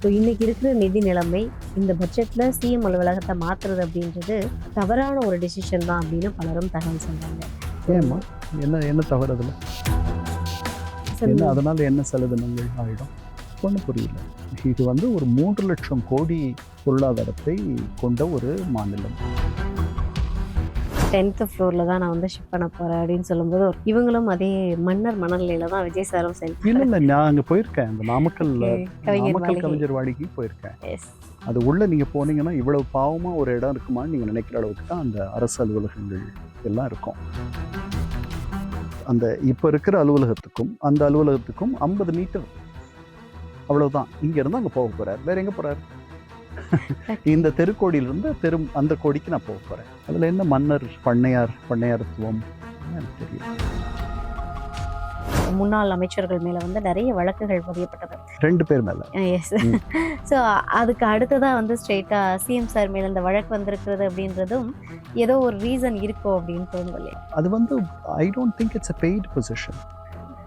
So இன்னைக்கு இருக்கிற நிதி நிலைமை இந்த பட்ஜெட்ல சிஎம் அலுவலகத்தை மாத்துறது அப்படின்றது தவறான ஒரு டிசிஷன் தான் அப்படின்னு பலரும் தகவல் சொல்றாங்க. ஏம்மா என்ன என்ன தவறு அதில்? என்ன அதனால என்ன செலவினங்கள் ஆகிடும்? ஒன்றும் புரியல. இது ஒரு 3 லட்சம் கோடி பொருளாதாரத்தை கொண்ட ஒரு மாநிலம். 10th ஃப்ளோர்ல தான் நான் ஷிஃப்ட் பண்ண போறேன் அப்படின்னு சொல்லும்போது இவங்களும் அதே மன்னர் மணல்லையில தான் விஜய் சாரும் இல்லை நான் அங்கே போயிருக்கேன். அந்த நாமக்கல் கவிஞர் வாடிக்கு போயிருக்கேன். அது உள்ள நீங்கள் போனீங்கன்னா இவ்வளவு பாவமாக ஒரு இடம் இருக்குமான்னு நீங்கள் நினைக்கிற அளவுக்கு தான் அந்த அரசு அலுவலகங்கள் எல்லாம் இருக்கும். அந்த இப்போ இருக்கிற அலுவலகத்துக்கும் அந்த அலுவலகத்துக்கும் 50 மீட்டர் அவ்வளவுதான். இங்கேருந்து அங்கே போக போகிறார். வேற எங்கே போகிறார்? இந்த தெருக்கோடியிலிருந்து அந்த கோடிக்கு நான் போக போகிறேன். அதில் என்ன மன்னர் பண்ணையாரத்துவம் எனக்கு தெரியல. முன்னாள் அமைச்சர்கள் மேல நிறைய வழக்குகள் பதியப்பட்டது 2 பேர் மேல. எஸ். ஸோ அதுக்கு அடுத்ததான் ஸ்ட்ரெயிட்டா சிஎம் சார் மேல இந்த வழக்கு வந்திருக்கிறது அப்படின்றதும் ஏதோ ஒரு ரீசன் இருக்கோ அப்படின்னு தோணுது. அது I don't think it's a paid position.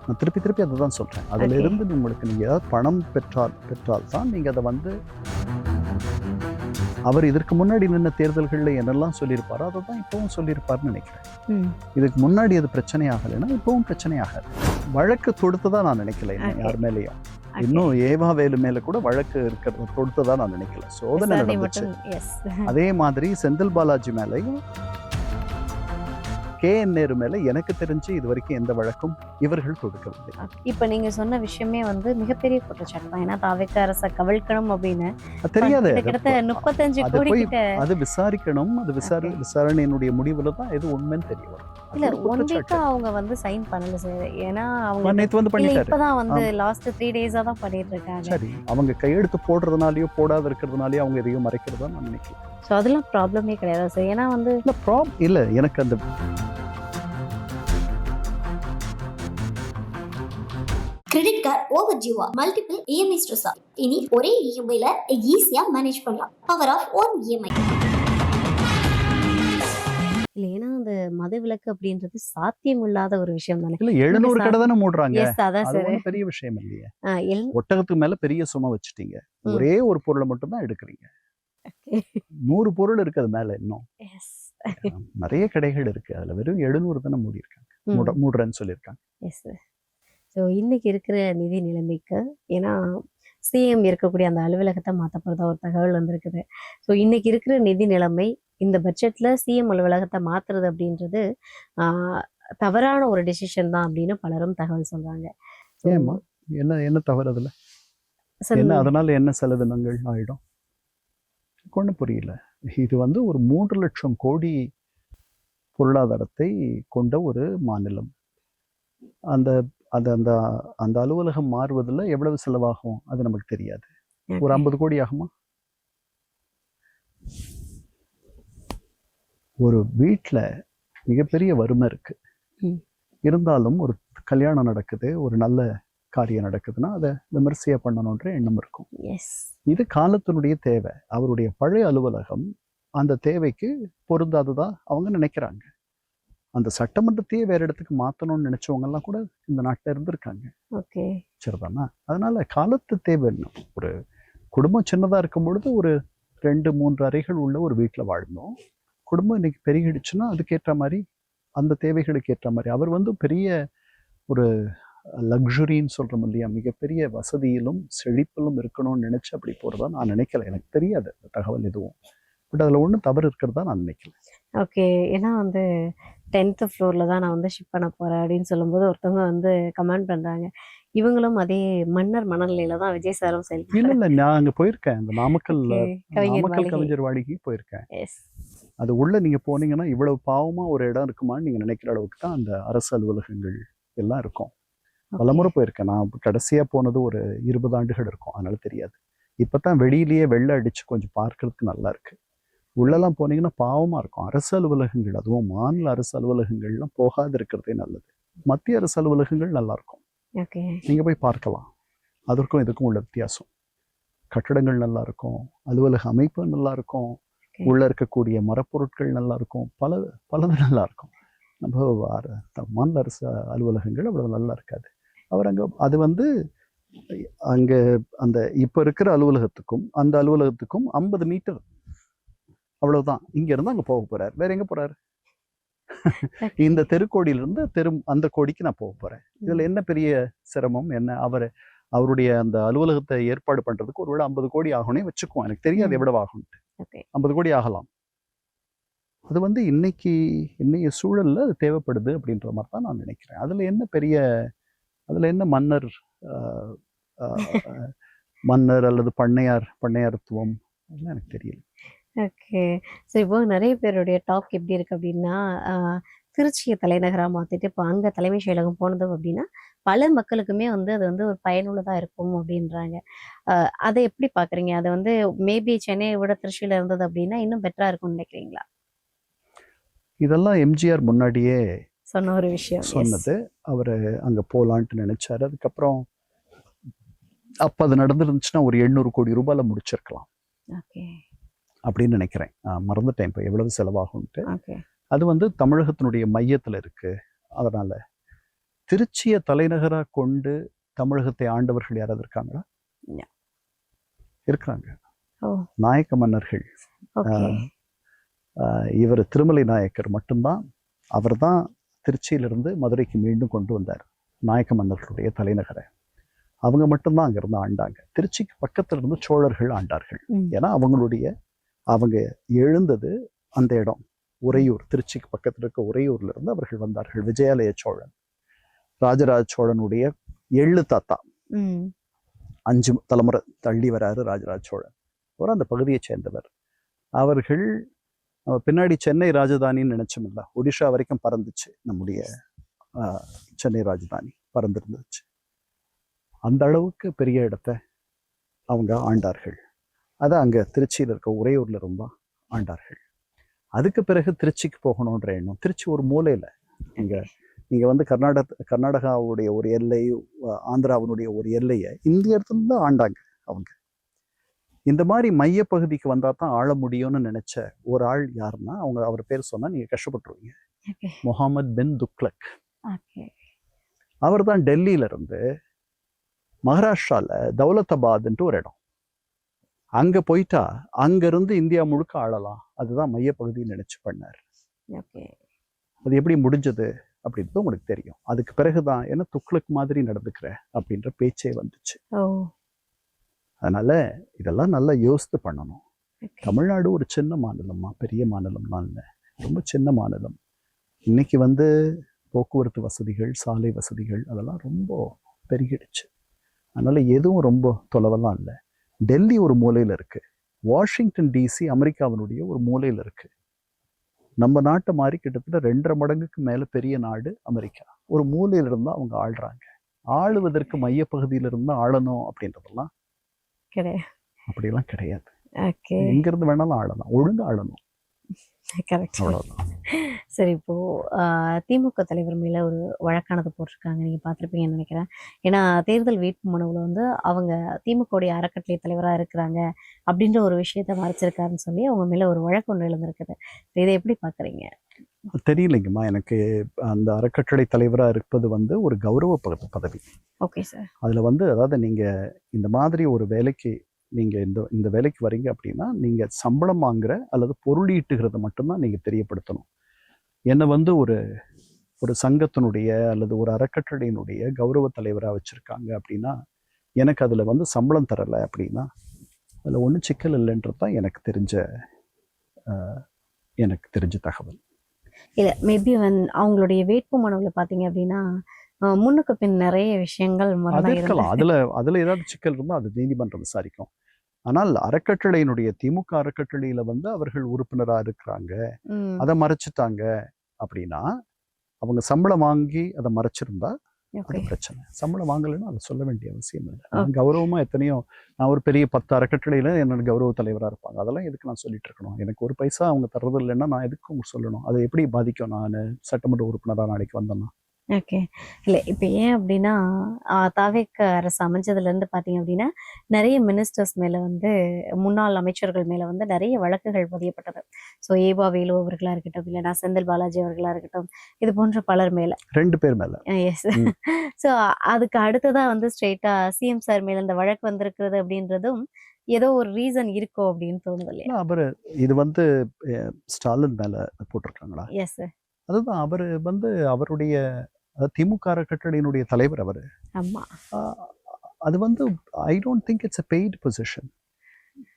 நான் திருப்பி அதை தான் சொல்கிறேன். அதில் இருந்து நீங்கள் ஏதாவது பணம் பெற்றால் தான் நீங்கள் அதை அவர் இதற்கு முன்னாடி நின்ன தேர்தல்களில் என்னெல்லாம் சொல்லியிருப்பாரோ அதை தான் இப்பவும் சொல்லியிருப்பாருன்னு நினைக்கிறேன். இதுக்கு முன்னாடி அது பிரச்சனை ஆகலைன்னா இப்பவும் பிரச்சனை ஆகாது. வழக்கு தொடுத்ததா நான் நினைக்கல யார் மேலேயும். இன்னும் ஏவா வேலு மேல கூட வழக்கு இருக்கிறத தொடுத்ததா நான் நினைக்கல. சோதனை நடந்துச்சு. அதே மாதிரி செந்தில் பாலாஜி மேலேயும் KN நேரு மேல எனக்கு தெரிஞ்சு இது வரைக்கும் எந்த வழக்கும் இவர்கள் தொடுக்கவில்லை. இப்ப நீங்க சொன்ன விஷயமே மிகப்பெரிய குற்றச்சாட்டு தான். ஏன்னா தாவேக்கா அரசை கவிழ்க்கணும் அப்படின்னு தெரியாது. கிட்டத்தட்ட 35 கோடி கிட்ட அது விசாரிக்கணும். அது விசாரணையினுடைய முடிவுல தான் எது உண்மைன்னு தெரிய வரும். இல்ல ஒன் வீக்கா அவங்க சைன் பண்ணல சார். ஏன்னா அவங்க நேத்து பண்ணிட்டாரு. இப்பதான் லாஸ்ட் 3 டேஸா தான் பண்ணிட்டு இருக்காங்க. சரி, அவங்க கையெழுத்து போடுறதுனாலயோ போடாத இருக்கிறதுனாலயோ அவங்க எதையும் மறைக்கிறதா நான் நினைக்கிறேன். ஸோ அதெல்லாம் ப்ராப்ளமே கிடையாது சார். ஏன்னா இல்ல எனக்கு அந்த கிரெடிட் கார்டு ஓவர் டியூவா மல்டிபிள் இஎம்ஐ ஸ்ட்ரெஸ்ஸா? இனி ஒரே இஎம்ஐல ஈஸியா மேனேஜ் பண்ணலாம். Power of one EMI. இல்ல ஏன்னா அந்த மதுவிலக்கு அப்படின்றது சாத்தியம் இல்லாத ஒரு விஷயம் தானே. இல்ல 700 கடை தானே மூடுறாங்க. அதான் சார், பெரிய விஷயம் இல்லையே. ஒட்டகத்துக்கு மேல பெரிய சுமை வச்சுட்டீங்க. ஒரே ஒரு பொருளை மட்டும் தான் எடுக்கிறீங்க. 100 பொருள் இருக்கு அது மேல. இன்னும் நிறைய கடைகள் இருக்கு. அதுல வெறும் 700 தானே மூடி இருக்காங்க, மூடுறேன்னு சொல்லியிருக்காங்க. ஸோ இன்னைக்கு இருக்கிற நிதி நிலைமைக்கு ஏன்னா சிஎம் இருக்கக்கூடிய அந்த அலுவலகத்தை மாற்ற போகிறதா ஒரு தகவல் வந்திருக்குது. ஸோ இன்னைக்கு இருக்கிற நிதி நிலைமை இந்த பட்ஜெட்ல சிஎம் அலுவலகத்தை மாத்துறது அப்படின்றது தவறான ஒரு டிசிஷன் தான் அப்படின்னு பலரும் தகவல் சொல்றாங்க. என்ன தவறு அதுல? அதனால என்ன செலவினங்கள் ஆயிடும்? ஒன்றும் புரியல. இது ஒரு 3 லட்சம் கோடி பொருளாதாரத்தை கொண்ட ஒரு மாநிலம். அந்த அந்த அலுவலகம் மாறுவதில் எவ்வளவு செலவாகும் அது நமக்கு தெரியாது. ஒரு 50 கோடி ஆகுமா? ஒரு வீட்டில் மிகப்பெரிய வறுமை இருக்கு, இருந்தாலும் ஒரு கல்யாணம் நடக்குது, ஒரு நல்ல காரியம் நடக்குதுன்னா அதை விமர்சையா பண்ணணுன்ற எண்ணம் இருக்கும். இது காலத்தினுடைய தேவை. அவருடைய பழைய அலுவலகம் அந்த தேவைக்கு பொருந்தாததா அவங்க நினைக்கிறாங்க. அந்த சட்டமன்றத்தையே வேற இடத்துக்கு மாற்றணும்னு நினைச்சவங்க எல்லாம் கூட இந்த நாட்டில் இருந்திருக்காங்க. சரிதானா? அதனால காலத்து தேவை என்ன? ஒரு குடும்பம் சின்னதா இருக்கும் பொழுது ஒரு 2-3 அறைகள் உள்ள ஒரு வீட்டில் வாழ்ந்தோம். குடும்பம் இன்னைக்கு பெருகிடுச்சுன்னா அதுக்கேற்ற மாதிரி அந்த தேவைகளுக்கு ஏற்ற மாதிரி அவர் பெரிய ஒரு லக்ஸுரின்னு சொல்றோம் இல்லையா, மிகப்பெரிய வசதியிலும் செழிப்பிலும் இருக்கணும்னு நினைச்சு அப்படி போறதா நான் நினைக்கல. எனக்கு தெரியாது அந்த தகவல் எதுவும். பட் அதில் ஒன்றும் தவறு இருக்கிறதா நான் நினைக்கல. ஓகே. ஏன்னா 10th ஃப்ளோர்ல தான் நான் ஷிஃப்ட் பண்ண போறேன் அப்படின்னு சொல்லும்போது ஒருத்தவங்க கமெண்ட் பண்றாங்க, இவங்களும் அதே மன்னர் மணல்லையில தான் விஜய் சாரும் இல்ல நான் அங்க போயிருக்கேன். அந்த நாமக்கல் கவிஞர் வாடிக்கு போயிருக்கேன். அது உள்ள நீங்க போனீங்கன்னா இவ்வளவு பாவமா ஒரு இடம் இருக்குமான்னு நீங்க நினைக்கிற அளவுக்கு தான் அந்த அரசு அலுவலகங்கள் எல்லாம் இருக்கும். பலமுறை போயிருக்கேன். நான் கடைசியா போனது ஒரு 20 ஆண்டுகள் இருக்கும், அதனால தெரியாது. இப்பதான் வெளியிலேயே வெள்ளை அடிச்சு கொஞ்சம் பார்க்கறதுக்கு நல்லா இருக்கு. உள்ளெல்லாம் போனீங்கன்னா பாவமா இருக்கும். அரசு அலுவலகங்கள், அதுவும் மாநில அரசு அலுவலகங்கள்லாம் போகாது இருக்கிறதே நல்லது. மத்திய அரசு அலுவலகங்கள் நல்லா இருக்கும், நீங்க போய் பார்க்கலாம். அதற்கும் இதுக்கும் உள்ள வித்தியாசம். கட்டடங்கள் நல்லா இருக்கும், அலுவலக அமைப்பு நல்லா இருக்கும், உள்ள இருக்கக்கூடிய மரப்பொருட்கள் நல்லா இருக்கும், பலது நல்லா இருக்கும். நம்ம மாநில அரசு அலுவலகங்கள் அவ்வளவு நல்லா இருக்காது. அவர் அங்க அது அங்க அந்த இப்ப இருக்கிற அலுவலகத்துக்கும் அந்த அலுவலகத்துக்கும் 50 மீட்டர், அவ்வளவுதான். இங்க இருந்து அங்க போக போறாரு. வேற எங்க போறாரு? இந்த தெருக்கோடியிலிருந்து அந்த கோடிக்கு நான் போக போறேன். இதுல என்ன பெரிய சிரமம் என்ன? அவருடைய அந்த அலுவலகத்தை ஏற்பாடு பண்றதுக்கு ஒருவேளை 50 கோடி ஆகணும்னே வச்சுக்குவோம். எனக்கு தெரியாது எவ்வளவு ஆகும்ட்டு. 50 கோடி ஆகலாம். அது வந்து இன்னைய சூழல்ல அது தேவைப்படுது அப்படின்ற மாதிரி தான் நான் நினைக்கிறேன். அதுல என்ன மன்னர் அல்லது பண்ணையார்த்துவம் அதெல்லாம் எனக்கு தெரியல. ஓகே. ஸோ இப்போ நிறைய பேருடைய டாக் எப்படி இருக்கு அப்படின்னா, திருச்சியை தலைநகரா மாத்திட்டு இப்போ அங்க தலைமைச் செயலகம் போனது அப்படின்னா பல மக்களுக்குமே வந்து அது வந்து ஒரு பயனுள்ளதா இருக்கும் அப்படின்றாங்க. அதை எப்படி பாக்குறீங்க? அதை வந்து மேபி சென்னையை விட திருச்சியில இருந்தது அப்படின்னா இன்னும் பெட்டரா இருக்கும்னு நினைக்கிறீங்களா? இதெல்லாம் எம்ஜிஆர் முன்னாடியே சொன்ன ஒரு விஷயம். சொன்னது. அவரு அங்க போலான்ட்டு நினைச்சாரு. அதுக்கப்புறம் அப்ப அது நடந்துருந்துச்சுன்னா ஒரு 800 கோடி ரூபாயில முடிச்சிருக்கலாம் ஓகே அப்படின்னு நினைக்கிறேன். மறந்துட்டேன் இப்போ எவ்வளவு செலவாகும்ட்டு. ஓகே அது வந்து தமிழகத்தினுடைய மையத்துல இருக்கு. அதனால திருச்சியை தலைநகரா கொண்டு தமிழகத்தை ஆண்டவர்கள் யாராவது இருக்காங்களா? Yeah. இருக்கிறாங்க. ஓ நாயக்க மன்னர்கள். ஓகே இவர் திருமலை நாயக்கர் மட்டும்தான், அவர் தான் திருச்சியிலிருந்து மதுரைக்கு மீண்டும் கொண்டு வந்தார் நாயக்க மன்னர்களுடைய தலைநகரை. அவங்க மட்டும்தான் அங்கிருந்து ஆண்டாங்க. திருச்சிக்கு பக்கத்துல இருந்து சோழர்கள் ஆண்டார்கள். ஏன்னா அவங்க எழுந்தது அந்த இடம் உறையூர். திருச்சிக்கு பக்கத்துல இருக்க உறையூர்ல இருந்து அவர்கள் வந்தார்கள். விஜயாலய சோழன், ராஜராஜ சோழனுடைய எள்ளு தாத்தா, 5 தலைமுறை தள்ளி வராரு ராஜராஜ சோழன். அவர் அந்த பகுதியை சேர்ந்தவர். அவர்கள் பின்னாடி சென்னை ராஜதானின்னு நினைச்சோம்ல, ஒடிஷா வரைக்கும் பறந்துச்சு நம்முடைய சென்னை ராஜதானி, பறந்துருந்துச்சு. அந்த அளவுக்கு பெரிய இடத்தை அவங்க ஆண்டார்கள். அதை அங்க திருச்சியில் இருக்க உறையூர்ல இருந்தா ஆண்டார்கள். அதுக்கு பிறகு திருச்சிக்கு போகணுன்ற எண்ணம். திருச்சி ஒரு மூலையில, நீங்க வந்து கர்நாடகாவுடைய ஒரு எல்லை, ஆந்திராவினுடைய ஒரு எல்லையை இந்த இடத்துல தான் ஆண்டாங்க அவங்க. இந்த மாதிரி மைய பகுதிக்கு வந்தா தான் ஆள முடியும்னு நினைச்ச ஒரு ஆள் யாருன்னா, அவர் பேர் சொன்னா நீங்க கஷ்டப்பட்டுருவீங்க. முகமது பின் துக்ளக். அவர் தான் டெல்லியில இருந்து மகாராஷ்டிரால தௌலதாபாத்ன்ட்டு ஒரு இடம், அங்க போயிட்டா அங்க இருந்து இந்தியா முழுக்க ஆளலாம். அதுதான் மையப்பகுதின்னு நினைச்சு பண்ணார். அது எப்படி முடிஞ்சது அப்படின்றது உங்களுக்கு தெரியும். அதுக்கு பிறகுதான் என்ன துக்ளக் மாதிரி நடந்துக்கிற அப்படின்ற பேச்சே வந்துச்சு. அதனால இதெல்லாம் நல்லா யோசித்து பண்ணணும். தமிழ்நாடு ஒரு சின்ன மாநிலமா, பெரிய மாநிலம்லாம் இல்லை, ரொம்ப சின்ன மாநிலம். இன்னைக்கு வந்து போக்குவரத்து வசதிகள், சாலை வசதிகள் அதெல்லாம் ரொம்ப பெருகிடுச்சு. அதனால எதுவும் ரொம்ப தொலைவெல்லாம் இல்லை. டெல்லி ஒரு மூலையில இருக்கு, வாஷிங்டன் டிசி அமெரிக்காவினுடைய ஒரு மூலையில இருக்கு. நம்ம நாட்டை மாதிரி கிட்டத்தட்ட 2.5 மடங்குக்கு மேல பெரிய நாடு அமெரிக்கா. ஒரு மூலையில இருந்தா அவங்க ஆள்றாங்க. ஆளுவதற்கு மையப்பகுதியில இருந்தா ஆளணும் அப்படின்றதெல்லாம் அப்படியெல்லாம் கிடையாது. எங்க இருந்து வேணாலும் ஆளலாம், ஒழுங்கா ஆளணும். சரி, இப்போ திமுக தலைவர் மேல ஒரு வழக்கானது போட்டிருக்காங்க, நீங்க பார்த்திருப்பீங்கன்னு நினைக்கிறேன். ஏன்னா தேர்தல் வேட்பு மனுவில் வந்து அவங்க திமுகவுடைய அறக்கட்டளை தலைவரா இருக்கிறாங்க அப்படின்ற ஒரு விஷயத்த மறைச்சிருக்காருன்னு சொல்லி அவங்க மேல ஒரு வழக்கு ஒன்று எழுந்திருக்குது. இதை எப்படி பாக்குறீங்க? தெரியலைங்கம்மா, எனக்கு அந்த அறக்கட்டளை தலைவரா இருப்பது வந்து ஒரு கௌரவ பதவி. Okay sir. அதுல வந்து அதாவது நீங்க இந்த மாதிரி ஒரு வேலைக்கு நீங்க இந்த வேலைக்கு வரீங்க அப்படின்னா நீங்க சம்பளம் வாங்குற அல்லது பொருளீட்டுகிறத மட்டும்தான் நீங்க தெரியப்படுத்தணும். என்னை வந்து ஒரு சங்கத்தினுடைய அல்லது ஒரு அறக்கட்டளையினுடைய கௌரவ தலைவராக வச்சிருக்காங்க அப்படின்னா எனக்கு அதுல வந்து சம்பளம் தரலை அப்படின்னா அதுல ஒன்றும் சிக்கல் இல்லைன்றது தான் எனக்கு தெரிஞ்ச தகவல். இல்லை, மேபி அவங்களுடைய வேட்பு மனுவில் பார்த்தீங்க அப்படின்னா முன்னுக்கு பின் நிறைய விஷயங்கள் இருக்கலாம். அதுல ஏதாவது சிக்கல் இருந்தால் அது நீதிமன்றம் விசாரிக்கும். ஆனால் அறக்கட்டளையினுடைய திமுக அறக்கட்டளையில வந்து அவர்கள் உறுப்பினரா இருக்கிறாங்க, அதை மறைச்சிட்டாங்க அப்படின்னா அவங்க சம்பளம் வாங்கி அதை மறைச்சிருந்தா அது பிரச்சனை. சம்பளம் வாங்கலைன்னா அதை சொல்ல வேண்டிய அவசியம் இல்லை. கௌரவமா எத்தனையோ, நான் ஒரு பெரிய 10 அறக்கட்டளையில என்னோட கௌரவ தலைவரா இருப்பாங்க, அதெல்லாம் எதுக்கு நான் சொல்லிட்டு இருக்கணும்? எனக்கு ஒரு பைசா அவங்க தர்றது இல்லைன்னா நான் எதுக்கு அவங்க சொல்லணும்? அதை எப்படி பாதிக்கும்? நான் சட்டமன்ற உறுப்பினரா நாளைக்கு வந்தேன்னா ஓகே. இல்ல இப்ப ஏன் அப்படின்னா, தாவேக்க அரசு அமைஞ்சதுலேருந்து பார்த்தீங்க அப்படின்னா, நெறைய மினிஸ்டர்ஸ் மேல வந்து முன்னாள் அமைச்சர்கள் மேல வந்து நெறைய வழக்குகள் பதியப்பட்டது. ஸோ ஏவா வேலு அவர்களா இருக்கட்டும், இல்லன்னா செந்தில் பாலாஜி அவர்களா இருக்கட்டும், இது போன்ற பலர் மேல. 2 பேர் மேல. எஸ். ம். ஸோ அதுக்கு அடுத்ததா வந்து ஸ்ட்ரெயிட்டா சிஎம் சார் மேல இந்த வழக்கு வந்திருக்கிறது அப்படின்றதும், ஏதோ ஒரு ரீசன் இருக்கோ அப்படின்னு தோணுது இல்லையா? இல்ல அவரு இது வந்து ஸ்டாலின் மேல போட்டிருக்காங்களா? Yes sir. அதுதான் அவரு வந்து அவருடைய திமுக அறக்கட்டளையினுடைய தலைவர் அவரு. ஆமா. அ அது வந்து I don't think it's a paid position.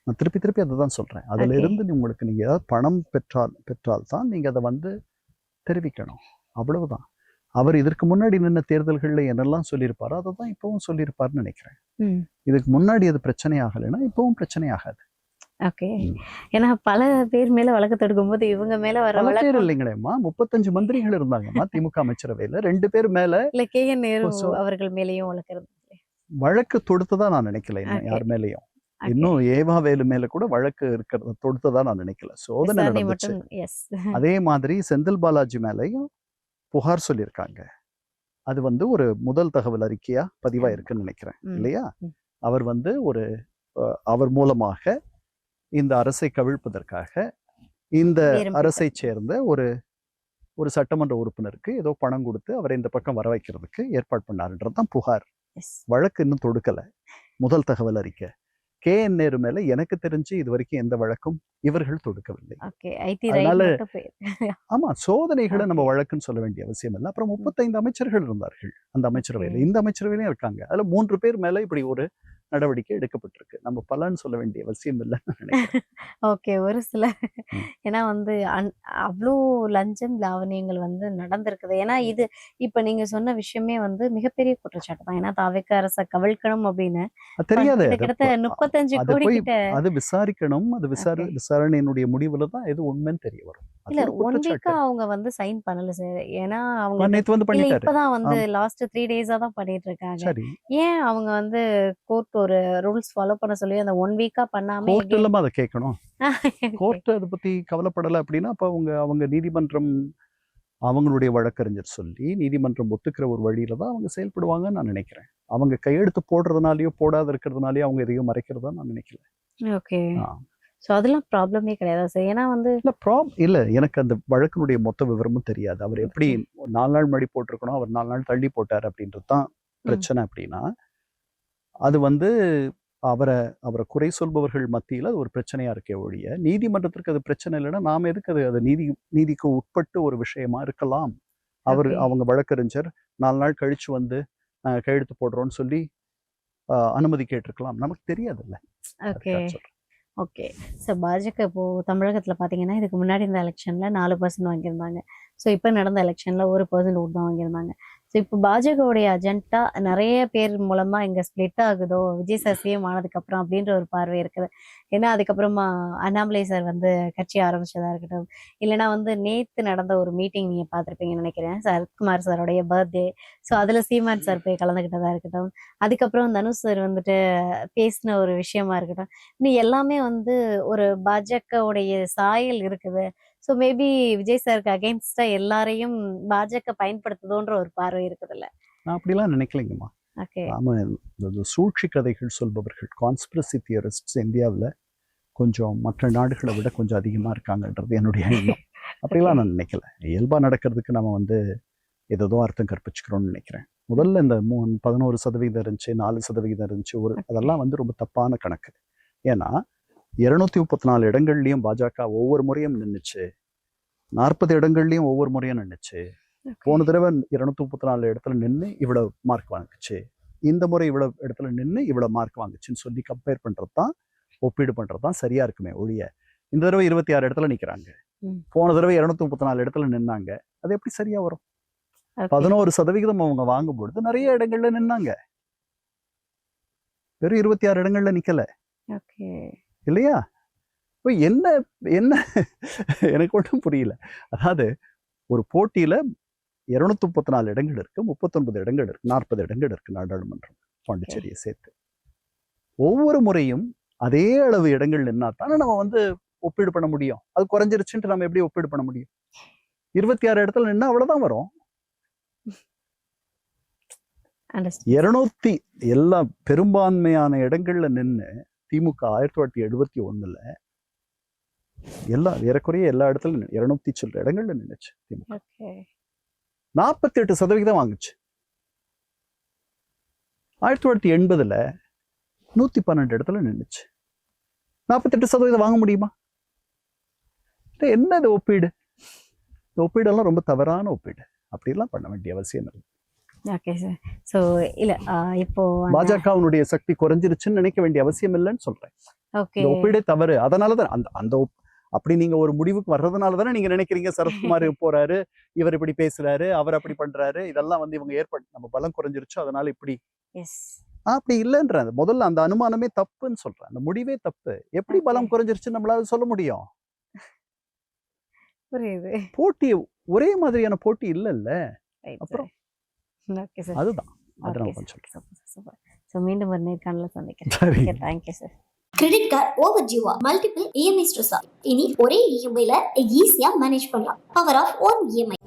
நான் திருப்பி திருப்பி அதுதான் சொல்றேன். அதுல ஓகே. இருந்து உங்களுக்கு நீங்க ஏதாவது பணம் பெற்றால் தான் நீங்க அதை வந்து தெரிவிக்கணும். அவ்வளவுதான். அவர் இதற்கு முன்னாடி நின்ன தேர்தல்கள்ல என்னெல்லாம் சொல்லியிருப்பாரோ அதை தான் இப்பவும் சொல்லியிருப்பாருன்னு நினைக்கிறேன். ம். இதுக்கு முன்னாடி அது பிரச்சனை ஆகலைன்னா இப்பவும் பிரச்சனை ஆகாது. ஓகே. ம். ஏன்னா பல பேர் மேல வழக்கு தொடுக்கும்போது, இவங்க மேல வர பல பேர் வழக்கு இல்லைங்களேம்மா, 35 மந்திரிகள் இருந்தாங்கம்மா திமுக அமைச்சரவையில. 2 பேர் மேல இல்ல கேஎன் நேரு சோ அவர்கள் மேலேயும் வழக்கு இருந்தது. வழக்கு தொடுத்ததா நான் நினைக்கல இன்னும் ஓகே. யார் மேலயும். ஓகே. இன்னும் ஏவா வேலு மேல கூட வழக்கு இருக்கிறத தொடுத்ததா நான் நினைக்கல. சோதனை விசாரணை நடந்துச்சு. மட்டும் எஸ். அதே மாதிரி செந்தில் பாலாஜி மேலயும் புகார் சொல்லியிருக்காங்க. அது வந்து ஒரு முதல் தகவல் அறிக்கையா பதிவா ஆமா. இருக்குன்னு நினைக்கிறேன். ம். இல்லையா? ம். அவர் வந்து ஒரு அவர் மூலமாக இந்த அரசை கவிழ்ப்பதற்காக இந்த பேரம் அரசை பேச. சேர்ந்த ஒரு சட்டமன்ற உறுப்பினருக்கு ஏதோ பணம் கொடுத்து அவரை இந்த பக்கம் வர வைக்கிறதுக்கு ஏற்பாடு பண்ணாருன்றது தான் புகார். எஸ். வழக்கு இன்னும் தொடுக்கல. முதல் தகவல் அறிக்கை. கேஎன் நேரு மேல எனக்கு தெரிஞ்சு இதுவரைக்கும் எந்த வழக்கும் இவர்கள் தொடுக்கவில்லை. ஓகே. ஐடி ரைட் அதனால மட்டும் போயிருக்கு. ஆமா சோதனைகளை நம்ம ஓகே. வழக்குன்னு சொல்ல வேண்டிய அவசியம் இல்லை. அப்புறம் ம். 35 அமைச்சர்கள் இருந்தார்கள் அந்த ஓகே. அமைச்சரவையில. இந்த அமைச்சரவையிலும் இருக்காங்க. அதுல 3 பேர் மேல இப்படி ஒரு நடவடிக்கை எடுக்கப்பட்டிருக்கு. நம்ம பலன்னு சொல்ல வேண்டிய அவசியம் இல்லைன்னு நினைக்கிறேன். ஓகே. ஒரு சில ம். ஏன்னா வந்து அவ்ளோ லஞ்சம், லாவணியங்கள் வந்து நடந்திருக்குது. ஏன்னா இது இப்ப நீங்க சொன்ன விஷயமே வந்து மிகப்பெரிய குற்றச்சாட்டு தான். ஏன்னா தாவேக்க அரச கவிழ்க்கணும் அப்படின்னு அது தெரியாது. அது கிட்டத்தட்ட 35 அது கோடி போய் கிட்ட. அது விசாரிக்கணும். அது ஓகே. விசாரணையினுடைய முடிவுல தான் எது உண்மைன்னு தெரிய வரும். அது இல்ல ஒரு 1 வீக்கா குற்றச்சாட்டு. அவங்க வந்து சைன் பண்ணல சார். ஏன்னா அவங்களுக்கு நேத்து வந்து இல்ல பண்ணிட்டாரு. இப்பதான் வந்து ஆம். லாஸ்ட் 3 டேஸா தான் பண்ணிட்டு இருக்காங்க. சரி. ஏன் அவங்க வந்து கோர்ட் ஒரு ரூல்ஸ் ஃபாலோ பண்ண சொல்லி அந்த 1 வீக்கா பண்ணாம கோர்ட் எகைன். இல்லமா அதை கேட்கணும். ஓகே. கோர்ட் அதை பத்தி கவலைப்படல அப்படின்னா அப்ப அவங்க நீதிமன்றம் அவங்களுடைய வழக்கறிஞர் சொல்லி நீதிமன்றம் ஒத்துக்கிற ஒரு வழியில தான் அவங்க செயல்படுவாங்கன்னு நான் நினைக்கிறேன். அவங்க கையெழுத்து போடுறதுனாலயோ போடாத இருக்கிறதுனாலயோ அவங்க எதையும் மறைக்கிறதா நான் நினைக்கல. ஓகே. ஆ. சோ அதெல்லாம் ப்ராப்ளமே கிடையாதா சார்? ஏன்னா வந்து இல்ல எனக்கு அந்த வழக்கினுடைய மொத்த விவரமும் தெரியாது. அவர் எப்படி ஓகே. 4 நாள் முன்னாடி போட்டிருக்கணும், அவர் 4 நாள் தள்ளி போட்டார் அப்படின்றது தான் ம். பிரச்சனை அப்படின்னா, அது வந்து அவர அவர குறை சொல்பவர்கள் மத்தியில அது ஒரு பிரச்சனையா இருக்கே ஒழிய, நீதிமன்றத்திற்கு அது பிரச்சனை இல்லைன்னா, நாம எதுக்கு அது நீதிக்கு உட்பட்டு ஒரு விஷயமா இருக்கலாம். ஓகே. அவங்க வழக்கறிஞர் 4 நாள் கழிச்சு வந்து கையெழுத்து போடுறோம்னு சொல்லி அனுமதி கேட்டிருக்கலாம். நமக்கு தெரியாதுல்ல. ஓகே. அதுக்காக சொல்றேன். ஓகே. ஸோ பாஜக இப்போ தமிழகத்துல பார்த்தீங்கன்னா, இதுக்கு முன்னாடி இந்த எலெக்ஷன்ல 4% வாங்கியிருந்தாங்க. ஸோ இப்போ நடந்த எலெக்ஷன்ல 1% ஓட் தான் வாங்கியிருந்தாங்க. ஸோ இப்போ பாஜகவுடைய அஜெண்டா நெறைய பேர் மூலமா இங்க ஸ்ப்ளிட் ஆகுதோ, விஜய் சார் சிஎம் ஆனதுக்கப்புறம் அப்படின்ற ஒரு பார்வை இருக்குது. ஏன்னா அதுக்கப்புறமா அண்ணாமலை சார் வந்து கட்சி ஆரம்பிச்சதா இருக்கட்டும், இல்லைன்னா வந்து நேத்து நடந்த ஒரு மீட்டிங் நீங்க பார்த்துருப்பீங்கன்னு நினைக்கிறேன். சரத்குமார் சாரோடைய பர்த்டே. ஸோ அதுல சீமான் சார் போய் கலந்துக்கிட்டதா இருக்கட்டும். அதுக்கப்புறம் தனுஷ் சார் வந்துட்டு பேசின ஒரு விஷயமா இருக்கட்டும். இன்னும் எல்லாமே வந்து ஒரு பாஜகவுடைய சாயல் இருக்குது. ஸோ மேபி விஜய் சாருக்கு அகைன்ஸ்டா எல்லாரையும் பாஜக பயன்படுத்துதோன்ற ஒரு பார்வை இருக்குதுல்ல. நான் அப்படிலாம் நினைக்கலைங்கம்மா. ஓகே. நாம இந்த சூழ்ச்சி கதைகள் சொல்பவர்கள், கான்ஸ்பிரசி தியரிஸ்ட்ஸ் இந்தியாவுல கொஞ்சம் மற்ற நாடுகளை விட கொஞ்சம் அதிகமா இருக்காங்கன்றது என்னுடைய எண்ணம். அப்படிலாம் நான் நினைக்கல. இயல்பா நடக்கிறதுக்கு நம்ம வந்து ஏதோ அர்த்தம் கற்பிச்சுக்கிறோம்னு நினைக்கிறேன். முதல்ல இந்த 11% இருந்துச்சு, 4% இருந்துச்சு. அதெல்லாம் வந்து ரொம்ப தப்பான கணக்கு. ஏன்னா 234 இடங்கள்லயும் பாஜக ஒவ்வொரு முறையும் நின்னுச்சு. 40 இடங்கள்லயும் ஒவ்வொரு முறையும் நின்னுச்சு. போன தடவை 234 இடத்துல நின்று இவ்வளவு மார்க் வாங்குச்சு. இந்த முறை இவ்வளவு இடத்துல நின்று இவ்வளவு மார்க் வாங்குச்சுன்னு சொல்லி கம்பேர் பண்றது தான், ஒப்பீடு பண்றது தான் சரியா இருக்குமே ஒழிய, இந்த தடவை 26 இடத்துல நிக்கிறாங்க. ம். போன தடவை 234 இடத்துல நின்னாங்க. அது எப்படி சரியா வரும்? ஓகே. 11% அவங்க வாங்கும் பொழுது நிறைய இடங்கள்ல நின்னாங்க. வெறும் 26 இடங்கள்ல நிக்கல. ஓகே. இல்லையா? இப்போ என்ன என்ன எனக்கு ஒன்றும் புரியல. அதாவது ஒரு போட்டியில 234 இடங்கள் இருக்கு, 39 இடங்கள் இருக்கு, 40 இடங்கள் இருக்கு நாடாளுமன்றம் பாண்டிச்சேரியை சேர்த்து. ஒவ்வொரு முறையும் அதே அளவு இடங்கள் நின்னா தானே நம்ம வந்து ஒப்பீடு பண்ண முடியும். அது குறைஞ்சிருச்சுன்ட்டு நம்ம எப்படி ஒப்பீடு பண்ண முடியும்? 26 இடத்துல நின்னா அவ்வளவுதான் வரும். அண்டர்ஸ்டாண்ட். 200 எல்லா பெரும்பான்மையான இடங்கள்ல நின்று திமுக 1971 ஏறக்குறைய எல்லா இடத்துல 200 சில்லற இடங்கள்ல நின்னுச்சு திமுக. ஓகே. 48% வாங்குச்சு. 1980 112 இடத்துல நின்னுச்சு. 48% வாங்க முடியுமா? என்ன இது ஒப்பீடு? இந்த ஒப்பீடெல்லாம் ரொம்ப தவறான ஒப்பீடு. அப்படிலாம் பண்ண வேண்டிய அவசியம் இல்லை. Okay sir. ஸோ இல்லை இப்போ பாஜகவினுடைய சக்தி குறைஞ்சிருச்சுன்னு நினைக்க வேண்டிய அவசியம் இல்லைன்னு சொல்றேன். ஓகே. இந்த ஒப்பீடே தவறு. அதனாலதான் அந்த அப்படி நீங்க ஒரு முடிவுக்கு வர்றதுனால தானே நீங்க நினைக்கிறீங்க சரத்குமார் போறாரு, இவர் இப்படி பேசுறாரு, அவர் அப்படி பண்றாரு, இதெல்லாம் இவங்க நம்ம பலம் குறைஞ்சிருச்சு அதனால இப்படி. எஸ். அப்படி இல்லைன்ற முதல்ல அந்த அனுமானமே தப்புன்னு சொல்றேன். அந்த முடிவே தப்பு. எப்படி பலம் குறைஞ்சிருச்சுன்னு நம்மளால சொல்ல முடியும்? புரியுது. போட்டி ஒரே மாதிரியான போட்டி இல்லைல்ல. அப்புறம் ஓகே சார். அதுதான் அதை ஓகே நான் சார். சொல்றேன். Super super. ஸோ மீண்டும் ஒரு நேர்காணல சந்திக்கிறேன். சரி. Okay, thank you sir. Credit card ஓவர்டியூவா மல்டிபிள் இஎம்ஐ ஸ்ட்ரெஸ்ஸா இனி ஒரே இஎம்ஐல ஈஸியா மேனேஜ் பண்ணலாம். Power of one EMI.